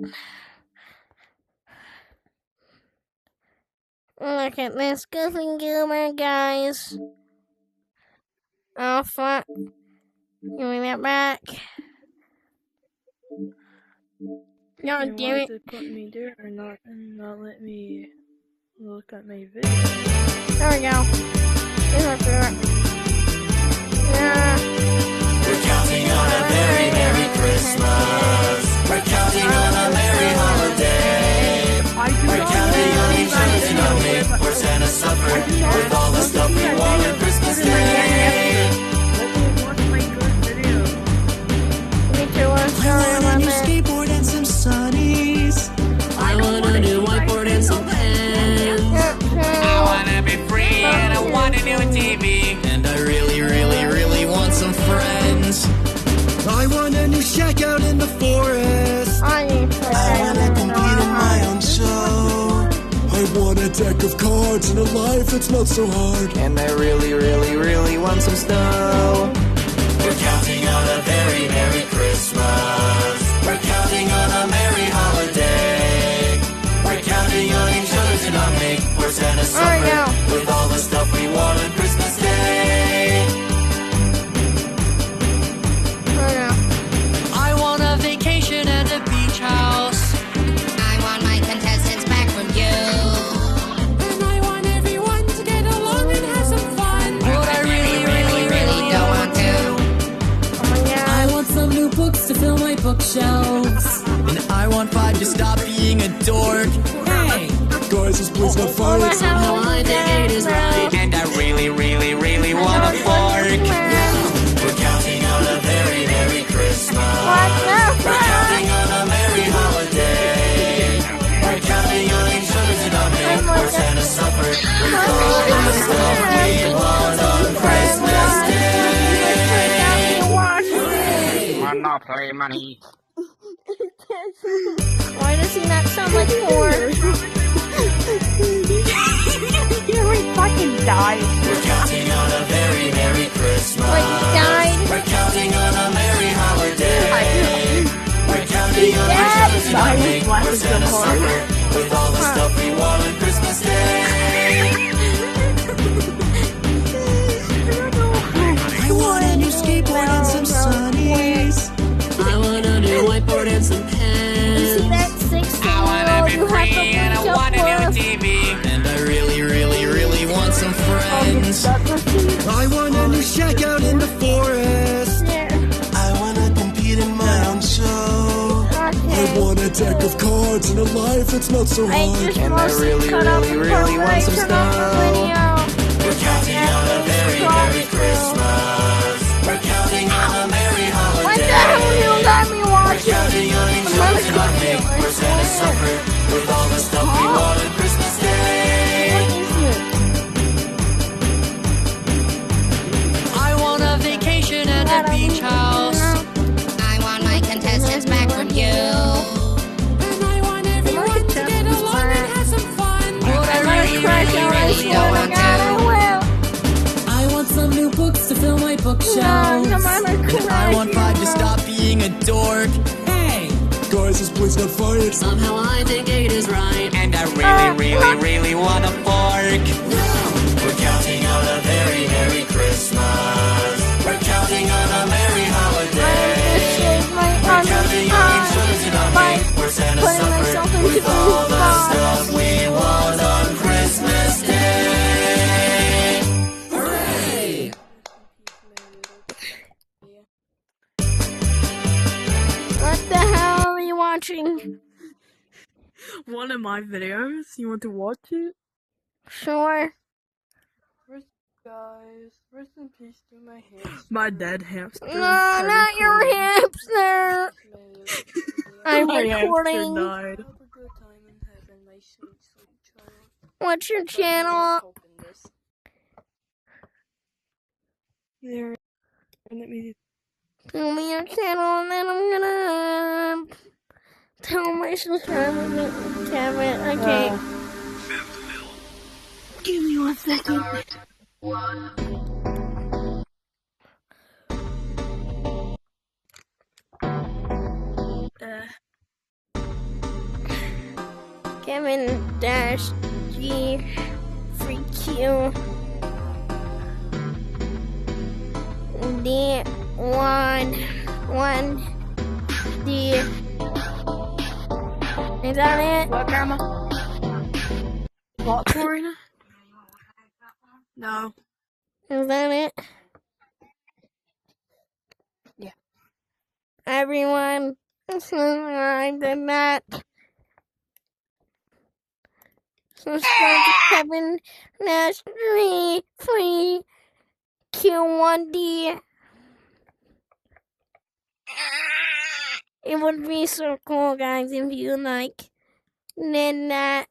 it. Look at this goofy goober, guys. Oh, fuck. Give me that back. God damn it. To put me there or not, and not let me look at my video. There we go. Yeah. We're counting on a very Merry Christmas. We're counting on a Merry Holiday. We're counting on each other to not make poor Santa suffer with all the stuff we want on Christmas Day. I want a new skateboard and some sunnies. I want a new whiteboard and some pens. I wanna be free and I want a new TV. And I really, really, really want some friends. I want a new shack out in the forest. I want to compete in my own show. I want a deck of cards and a life that's not so hard. And I really, really, really want some snow. We're counting on a very Merry Christmas. We're counting on a Merry Holiday. We're counting on each other to not make poor Santa suffer with all the stuff we want on Christmas Day. I want a vacation at the beach house. I want my contestants back from you. And I want everyone to get along and have some fun. But I really, really, really don't want to. I want some new books to fill my bookshelves. And I want 5 to stop being a dork. Hey! Guys, this plate's not fired. Somehow I think it is right. And I really, really, really want a fork. We're counting on a very Merry Christmas. We're counting on a Merry Holiday. We're counting on each other to not make poor Santa suffer with all the stuff we want on Christmas Day. Monopoly money. Why does he not sound like Ford? You fucking died. We're counting on a very Merry Christmas. Like he died? We're counting on a Merry Holiday. We're counting on each other to not make poor Santa suffer with all the stuff we want on Christmas Day. I want a new skateboard and some sunnies. I want a new whiteboard and some pens. See that 16-year-old you have to And I want a new with? TV. And I really, really, really want some friends. I want a new shack out in the forest. I want to compete in my own show. I want a deck of cards and a life that's not so I hard. just And I mostly really, cut off really, the really part where want I some turned off the snow. video. We're counting on a very Merry Christmas. We're counting on a Merry What the Holiday. hell you got me We're watching? counting on each other to not make poor Santa suffer with all the stuff we want on Christmas Day. I want a vacation at the beach house. I want my contestants back from you. And I want everyone to get along and have some fun. But I really, really, really don't want to. I want some new books to fill my bookshelves. I want 5 to stop being a dork. Hey! Guys, this plate's not fired. Somehow I think it is right. And I really, really, really want a fork. We're counting on a very Merry Christmas. We're counting on a Merry Holiday. We're counting on each other to not make poor Santa suffer with all the stuff we want on Christmas Day. Hooray! What the hell are you watching? One of my videos. You want to watch it? Sure. Guys, rest in peace to my hamster. My dead hamster. No, not your hamster. I'm recording. Died. What's your channel? There. And let me. Tell me your channel, and then I'm gonna tell my subscribers to have it. Okay. Give me 1 second. Kevin dash G free Q D 1 D. Is that it? What, Grandma? What, Corina? No. Is that it? Yeah. Everyone, subscribe to that. Subscribe to Kevin Nash 3 free Q1D. It would be so cool, guys, if you did that.